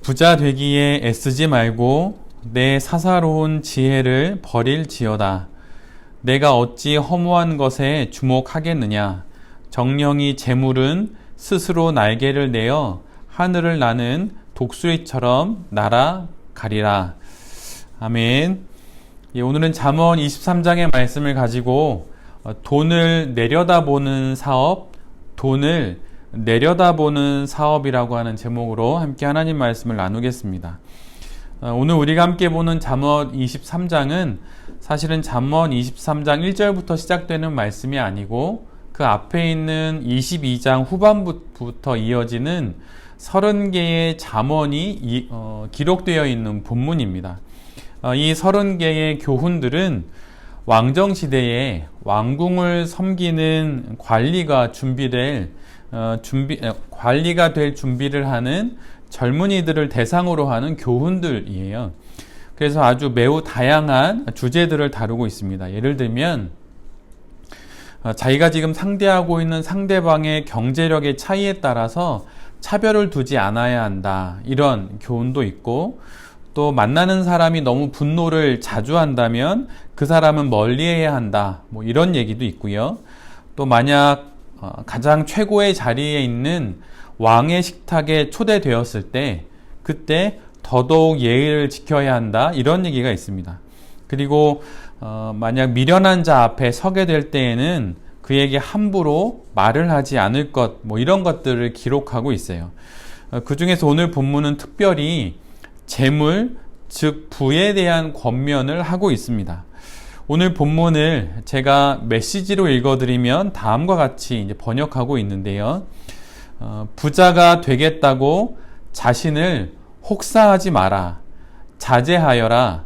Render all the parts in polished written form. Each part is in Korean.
부자 되기에 애쓰지 말고 내 사사로운 지혜를 버릴지어다. 내가 어찌 허무한 것에 주목하겠느냐. 정령이 재물은 스스로 날개를 내어 하늘을 나는 독수리처럼 날아가리라. 아멘. 오늘은 잠언 23장의 말씀을 가지고 돈을 내려다보는 사업, 돈을 내려다보는 사업이라고 하는 제목으로 함께 하나님 말씀을 나누겠습니다. 오늘 우리가 함께 보는 잠언 23장은 사실은 잠언 23장 1절부터 시작되는 말씀이 아니고 그 앞에 있는 22장 후반부터 이어지는 30개의 잠언이 기록되어 있는 본문입니다. 이 30개의 교훈들은 왕정시대에 왕궁을 섬기는 관리가 될 준비를 하는 젊은이들을 대상으로 하는 교훈들이에요. 그래서 아주 매우 다양한 주제들을 다루고 있습니다. 예를 들면 자기가 지금 상대하고 있는 상대방의 경제력의 차이에 따라서 차별을 두지 않아야 한다, 이런 교훈도 있고, 또 만나는 사람이 너무 분노를 자주 한다면 그 사람은 멀리해야 한다, 이런 얘기도 있고요. 또 만약 가장 최고의 자리에 있는 왕의 식탁에 초대되었을 때 그때 더더욱 예의를 지켜야 한다, 이런 얘기가 있습니다. 그리고 만약 미련한 자 앞에 서게 될 때에는 그에게 함부로 말을 하지 않을 것, 이런 것들을 기록하고 있어요. 그 중에서 오늘 본문은 특별히 재물, 즉 부에 대한 권면을 하고 있습니다. 오늘 본문을 제가 메시지로 읽어드리면 다음과 같이 이제 번역하고 있는데요. 부자가 되겠다고 자신을 혹사하지 마라. 자제하여라.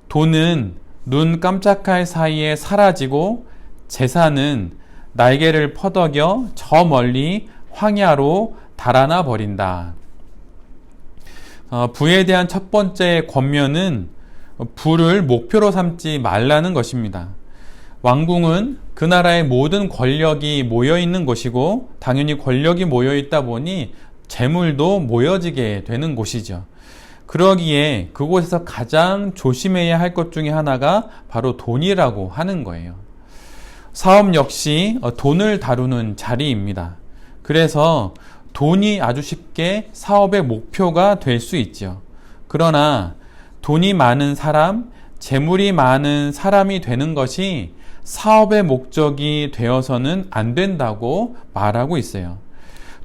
돈은 눈 깜짝할 사이에 사라지고 재산은 날개를 퍼덕여 저 멀리 황야로 달아나 버린다. 부에 대한 첫 번째 권면은 부를 목표로 삼지 말라는 것입니다. 왕궁은 그 나라의 모든 권력이 모여있는 곳이고 당연히 권력이 모여있다 보니 재물도 모여지게 되는 곳이죠. 그러기에 그곳에서 가장 조심해야 할 것 중에 하나가 바로 돈이라고 하는 거예요. 사업 역시 돈을 다루는 자리입니다. 그래서 돈이 아주 쉽게 사업의 목표가 될 수 있죠. 그러나 돈이 많은 사람, 재물이 많은 사람이 되는 것이 사업의 목적이 되어서는 안 된다고 말하고 있어요.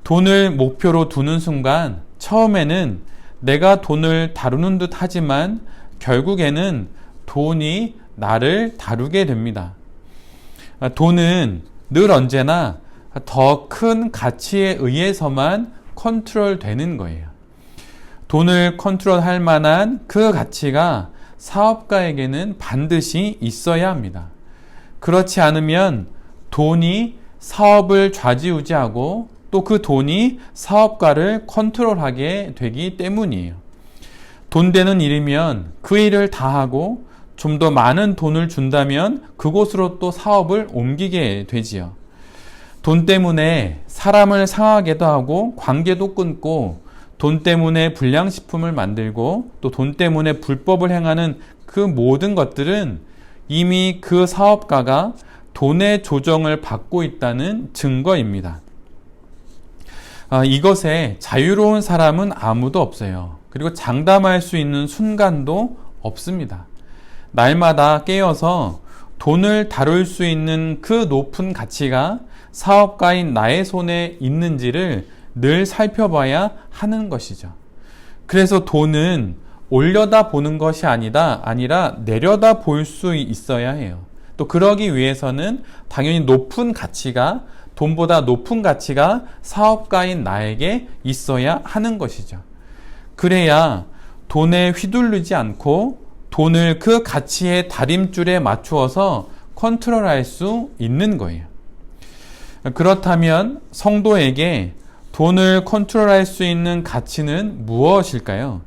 돈을 목표로 두는 순간 처음에는 내가 돈을 다루는 듯 하지만 결국에는 돈이 나를 다루게 됩니다. 돈은 늘 언제나 더 큰 가치에 의해서만 컨트롤 되는 거예요. 돈을 컨트롤할 만한 그 가치가 사업가에게는 반드시 있어야 합니다. 그렇지 않으면 돈이 사업을 좌지우지하고 또 그 돈이 사업가를 컨트롤하게 되기 때문이에요. 돈 되는 일이면 그 일을 다 하고 좀 더 많은 돈을 준다면 그곳으로 또 사업을 옮기게 되지요. 돈 때문에 사람을 상하게도 하고 관계도 끊고 돈 때문에 불량식품을 만들고 또 돈 때문에 불법을 행하는 그 모든 것들은 이미 그 사업가가 돈의 조정을 받고 있다는 증거입니다. 이것에 자유로운 사람은 아무도 없어요. 그리고 장담할 수 있는 순간도 없습니다. 날마다 깨어서 돈을 다룰 수 있는 그 높은 가치가 사업가인 나의 손에 있는지를 늘 살펴봐야 하는 것이죠. 그래서 돈은 올려다 보는 것이 아니라 내려다 볼 수 있어야 해요. 또 그러기 위해서는 당연히 돈보다 높은 가치가 사업가인 나에게 있어야 하는 것이죠. 그래야 돈에 휘둘리지 않고 돈을 그 가치의 다림줄에 맞추어서 컨트롤할 수 있는 거예요. 그렇다면 성도에게 돈을 컨트롤할 수 있는 가치는 무엇일까요?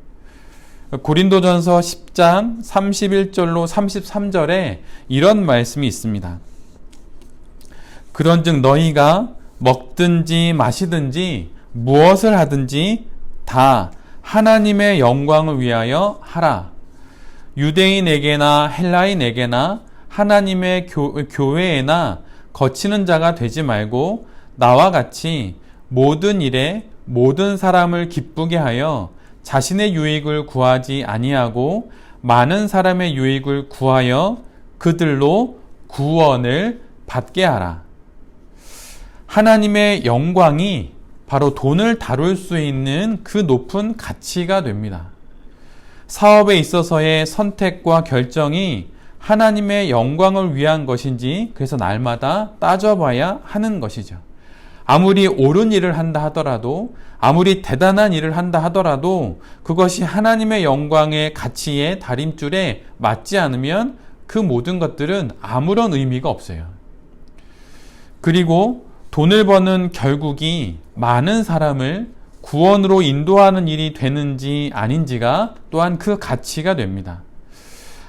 고린도전서 10장 31절로 33절에 이런 말씀이 있습니다. 그런즉 너희가 먹든지 마시든지 무엇을 하든지 다 하나님의 영광을 위하여 하라. 유대인에게나 헬라인에게나 하나님의 교회에나 거치는 자가 되지 말고 나와 같이 모든 일에 모든 사람을 기쁘게 하여 자신의 유익을 구하지 아니하고 많은 사람의 유익을 구하여 그들로 구원을 받게 하라. 하나님의 영광이 바로 돈을 다룰 수 있는 그 높은 가치가 됩니다. 사업에 있어서의 선택과 결정이 하나님의 영광을 위한 것인지 그래서 날마다 따져봐야 하는 것이죠. 아무리 옳은 일을 한다 하더라도, 아무리 대단한 일을 한다 하더라도 그것이 하나님의 영광의 가치의 다림줄에 맞지 않으면 그 모든 것들은 아무런 의미가 없어요. 그리고 돈을 버는 결국이 많은 사람을 구원으로 인도하는 일이 되는지 아닌지가 또한 그 가치가 됩니다.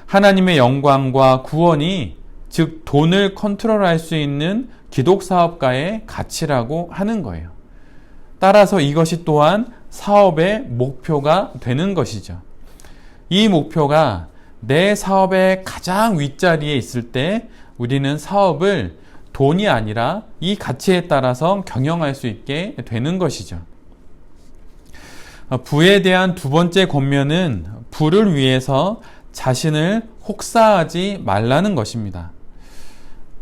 하나님의 영광과 구원이 즉 돈을 컨트롤할 수 있는 기독사업가의 가치라고 하는 거예요. 따라서 이것이 또한 사업의 목표가 되는 것이죠. 이 목표가 내 사업의 가장 윗자리에 있을 때 우리는 사업을 돈이 아니라 이 가치에 따라서 경영할 수 있게 되는 것이죠. 부에 대한 두 번째 권면은 부를 위해서 자신을 혹사하지 말라는 것입니다.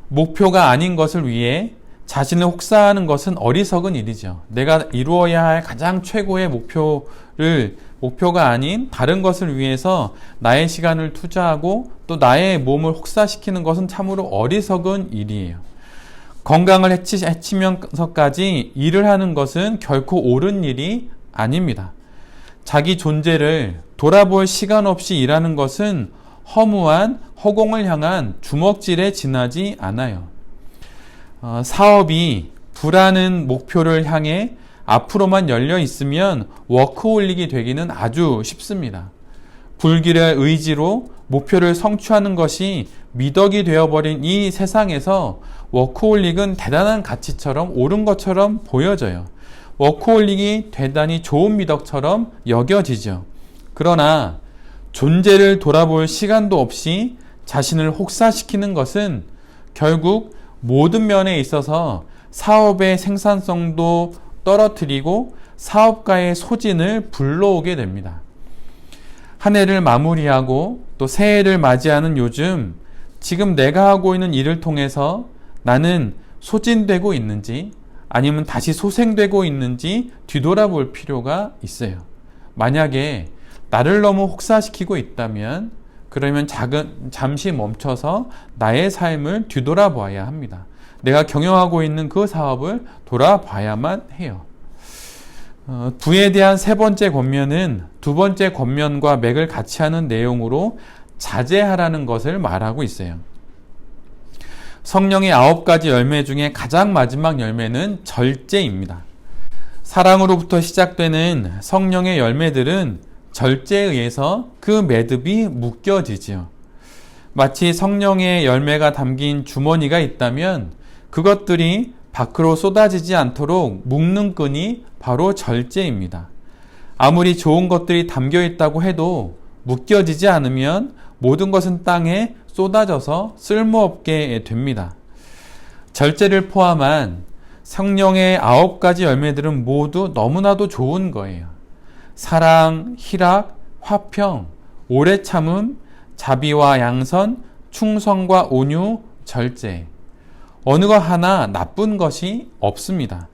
목표가 아닌 것을 위해 자신을 혹사하는 것은 어리석은 일이죠. 내가 이루어야 할 가장 최고의 목표가 아닌 다른 것을 위해서 나의 시간을 투자하고 또 나의 몸을 혹사시키는 것은 참으로 어리석은 일이에요. 건강을 해치면서까지 일을 하는 것은 결코 옳은 일이 아닙니다. 자기 존재를 돌아볼 시간 없이 일하는 것은 허무한 허공을 향한 주먹질에 지나지 않아요. 사업이 부라는 목표를 향해 앞으로만 열려 있으면 워크홀릭이 되기는 아주 쉽습니다. 불길의 의지로 목표를 성취하는 것이 미덕이 되어버린 이 세상에서 워크홀릭은 대단한 가치처럼 옳은 것처럼 보여져요. 워크홀릭이 대단히 좋은 미덕처럼 여겨지죠. 그러나 존재를 돌아볼 시간도 없이 자신을 혹사시키는 것은 결국 모든 면에 있어서 사업의 생산성도 떨어뜨리고 사업가의 소진을 불러오게 됩니다. 한 해를 마무리하고 또 새해를 맞이하는 요즘 지금 내가 하고 있는 일을 통해서 나는 소진되고 있는지 아니면 다시 소생되고 있는지 뒤돌아볼 필요가 있어요. 만약에 나를 너무 혹사시키고 있다면 그러면 잠시 멈춰서 나의 삶을 뒤돌아봐야 합니다. 내가 경영하고 있는 그 사업을 돌아봐야만 해요. 부에 대한 세 번째 권면은 두 번째 권면과 맥을 같이 하는 내용으로 자제하라는 것을 말하고 있어요. 성령의 9가지 열매 중에 가장 마지막 열매는 절제입니다. 사랑으로부터 시작되는 성령의 열매들은 절제에 의해서 그 매듭이 묶여지지요. 마치 성령의 열매가 담긴 주머니가 있다면 그것들이 밖으로 쏟아지지 않도록 묶는 끈이 바로 절제입니다. 아무리 좋은 것들이 담겨 있다고 해도 묶여지지 않으면 모든 것은 땅에 쏟아져서 쓸모없게 됩니다. 절제를 포함한 성령의 9가지 열매들은 모두 너무나도 좋은 거예요. 사랑, 희락, 화평, 오래 참음, 자비와 양선, 충성과 온유, 절제. 어느 것 하나 나쁜 것이 없습니다.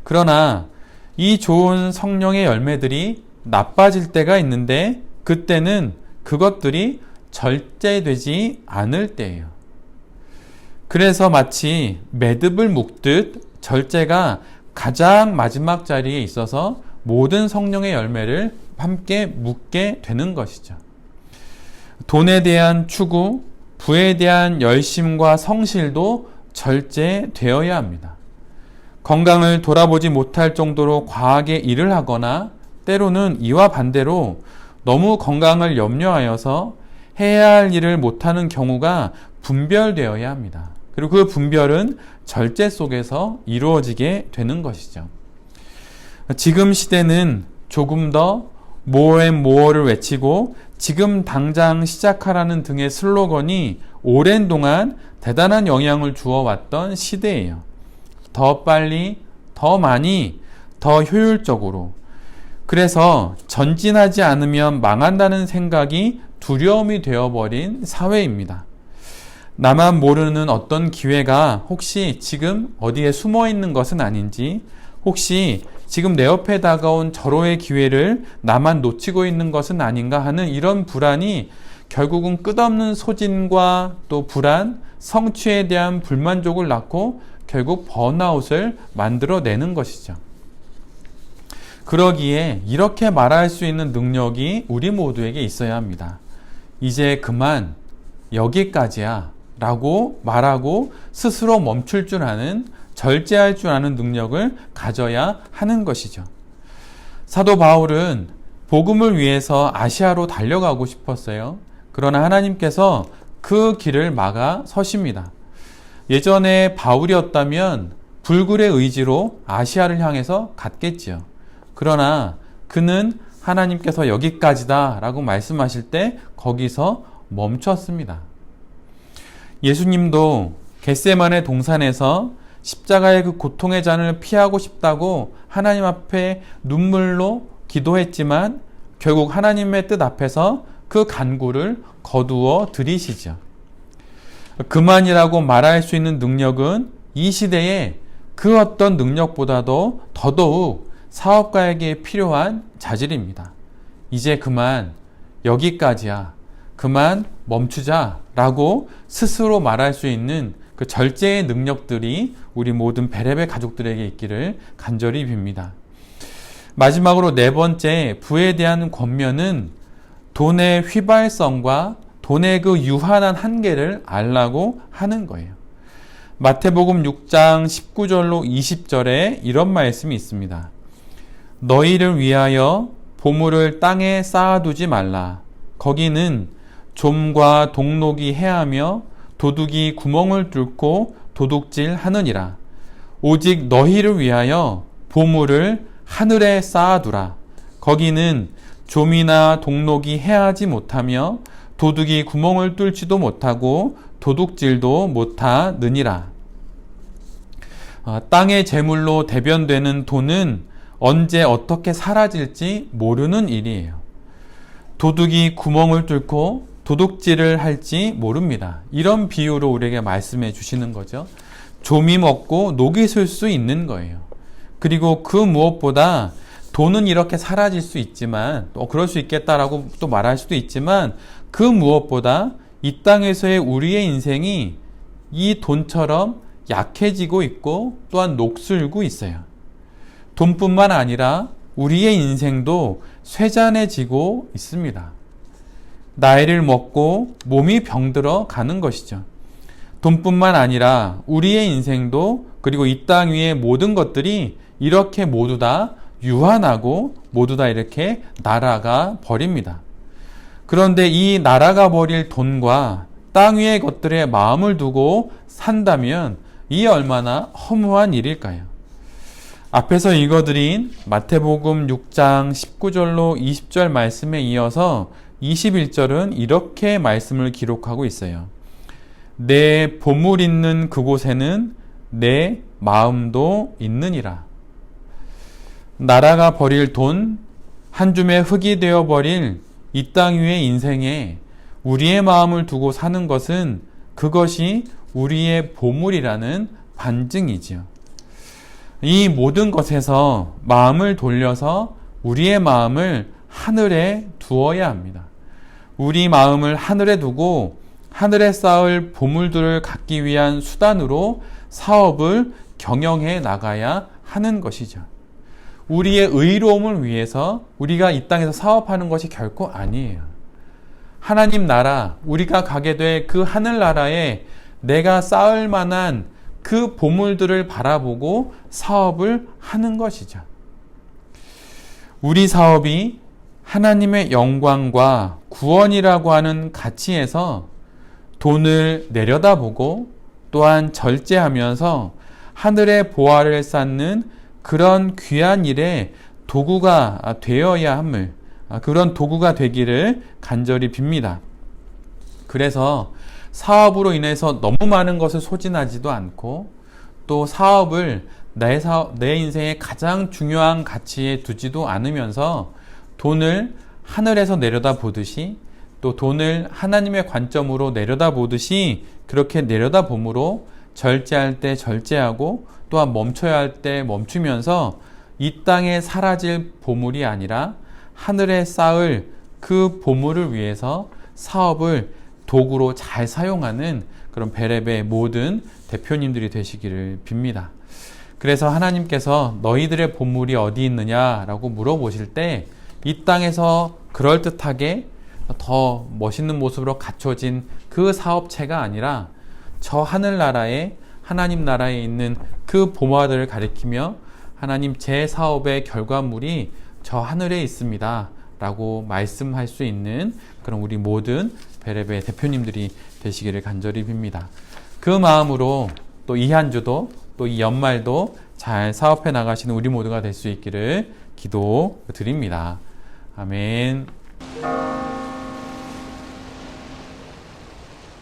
그러나 이 좋은 성령의 열매들이 나빠질 때가 있는데 그때는 그것들이 절제되지 않을 때예요. 그래서 마치 매듭을 묶듯 절제가 가장 마지막 자리에 있어서 모든 성령의 열매를 함께 묶게 되는 것이죠. 돈에 대한 추구, 부에 대한 열심과 성실도 절제되어야 합니다. 건강을 돌아보지 못할 정도로 과하게 일을 하거나 때로는 이와 반대로 너무 건강을 염려하여서 해야 할 일을 못하는 경우가 분별되어야 합니다. 그리고 그 분별은 절제 속에서 이루어지게 되는 것이죠. 지금 시대는 조금 더 모어를 외치고 지금 당장 시작하라는 등의 슬로건이 오랜 동안 대단한 영향을 주어왔던 시대예요. 더 빨리, 더 많이, 더 효율적으로. 그래서 전진하지 않으면 망한다는 생각이 두려움이 되어버린 사회입니다. 나만 모르는 어떤 기회가 혹시 지금 어디에 숨어 있는 것은 아닌지, 혹시 지금 내 옆에 다가온 절호의 기회를 나만 놓치고 있는 것은 아닌가 하는 이런 불안이 결국은 끝없는 소진과 또 불안, 성취에 대한 불만족을 낳고 결국 번아웃을 만들어내는 것이죠. 그러기에 이렇게 말할 수 있는 능력이 우리 모두에게 있어야 합니다. 이제 그만 여기까지야 라고 말하고 스스로 멈출 줄 아는, 절제할 줄 아는 능력을 가져야 하는 것이죠. 사도 바울은 복음을 위해서 아시아로 달려가고 싶었어요. 그러나 하나님께서 그 길을 막아 서십니다. 예전에 바울이었다면 불굴의 의지로 아시아를 향해서 갔겠지요. 그러나 그는 하나님께서 여기까지다 라고 말씀하실 때 거기서 멈췄습니다. 예수님도 겟세마네 동산에서 십자가의 그 고통의 잔을 피하고 싶다고 하나님 앞에 눈물로 기도했지만 결국 하나님의 뜻 앞에서 그 간구를 거두어 들이시죠. 그만이라고 말할 수 있는 능력은 이 시대에 그 어떤 능력보다도 더더욱 사업가에게 필요한 자질입니다. 이제 그만, 여기까지야, 그만 멈추자 라고 스스로 말할 수 있는 그 절제의 능력들이 우리 모든 베레베 가족들에게 있기를 간절히 빕니다. 마지막으로 네 번째, 부에 대한 권면은 돈의 휘발성과 돈의 그 유한한 한계를 알라고 하는 거예요. 마태복음 6장 19절로 20절에 이런 말씀이 있습니다. 너희를 위하여 보물을 땅에 쌓아두지 말라. 거기는 좀과 동록이 해하며 도둑이 구멍을 뚫고 도둑질 하느니라. 오직 너희를 위하여 보물을 하늘에 쌓아두라. 거기는 좀이나 동록이 해하지 못하며 도둑이 구멍을 뚫지도 못하고 도둑질도 못하느니라. 땅의 재물로 대변되는 돈은 언제 어떻게 사라질지 모르는 일이에요. 도둑이 구멍을 뚫고 도둑질을 할지 모릅니다. 이런 비유로 우리에게 말씀해 주시는 거죠. 좀이 먹고 녹이 슬 수 있는 거예요. 그리고 그 무엇보다 돈은 이렇게 사라질 수 있지만, 또 그럴 수 있겠다라고 또 말할 수도 있지만, 그 무엇보다 이 땅에서의 우리의 인생이 이 돈처럼 약해지고 있고 또한 녹슬고 있어요. 돈뿐만 아니라 우리의 인생도 쇠잔해지고 있습니다. 나이를 먹고 몸이 병들어 가는 것이죠. 돈뿐만 아니라 우리의 인생도, 그리고 이 땅 위의 모든 것들이 이렇게 모두 다 유한하고 모두 다 이렇게 날아가 버립니다. 그런데 이 날아가 버릴 돈과 땅 위의 것들에 마음을 두고 산다면 이 얼마나 허무한 일일까요? 앞에서 읽어드린 마태복음 6장 19절로 20절 말씀에 이어서 21절은 이렇게 말씀을 기록하고 있어요. 내 보물 있는 그곳에는 내 마음도 있느니라. 날아가 버릴 돈, 한 줌의 흙이 되어 버릴 이 땅 위의 인생에 우리의 마음을 두고 사는 것은 그것이 우리의 보물이라는 반증이지요. 이 모든 것에서 마음을 돌려서 우리의 마음을 하늘에 두어야 합니다. 우리 마음을 하늘에 두고 하늘에 쌓을 보물들을 갖기 위한 수단으로 사업을 경영해 나가야 하는 것이죠. 우리의 의로움을 위해서 우리가 이 땅에서 사업하는 것이 결코 아니에요. 하나님 나라, 우리가 가게 될 그 하늘나라에 내가 쌓을 만한 그 보물들을 바라보고 사업을 하는 것이죠. 우리 사업이 하나님의 영광과 구원이라고 하는 가치에서 돈을 내려다보고 또한 절제하면서 하늘의 보화를 쌓는 그런 귀한 일에 도구가 되어야 함을 그런 도구가 되기를 간절히 빕니다. 그래서 사업으로 인해서 너무 많은 것을 소진하지도 않고 또 사업을 내 인생의 가장 중요한 가치에 두지도 않으면서 돈을 하늘에서 내려다보듯이 또 돈을 하나님의 관점으로 내려다보듯이 그렇게 내려다봄으로 절제할 때 절제하고 또한 멈춰야 할 때 멈추면서 이 땅에 사라질 보물이 아니라 하늘에 쌓을 그 보물을 위해서 사업을 도구로 잘 사용하는 그런 베레베의 모든 대표님들이 되시기를 빕니다. 그래서 하나님께서 너희들의 보물이 어디 있느냐라고 물어보실 때 이 땅에서 그럴듯하게 더 멋있는 모습으로 갖춰진 그 사업체가 아니라 저 하늘나라에 하나님 나라에 있는 그 보물들을 가리키며 하나님 제 사업의 결과물이 저 하늘에 있습니다 라고 말씀할 수 있는 그런 우리 모든 베레베 대표님들이 되시기를 간절히 빕니다. 그 마음으로 또 이 한 주도 또 이 연말도 잘 사업해 나가시는 우리 모두가 될 수 있기를 기도드립니다. 아멘.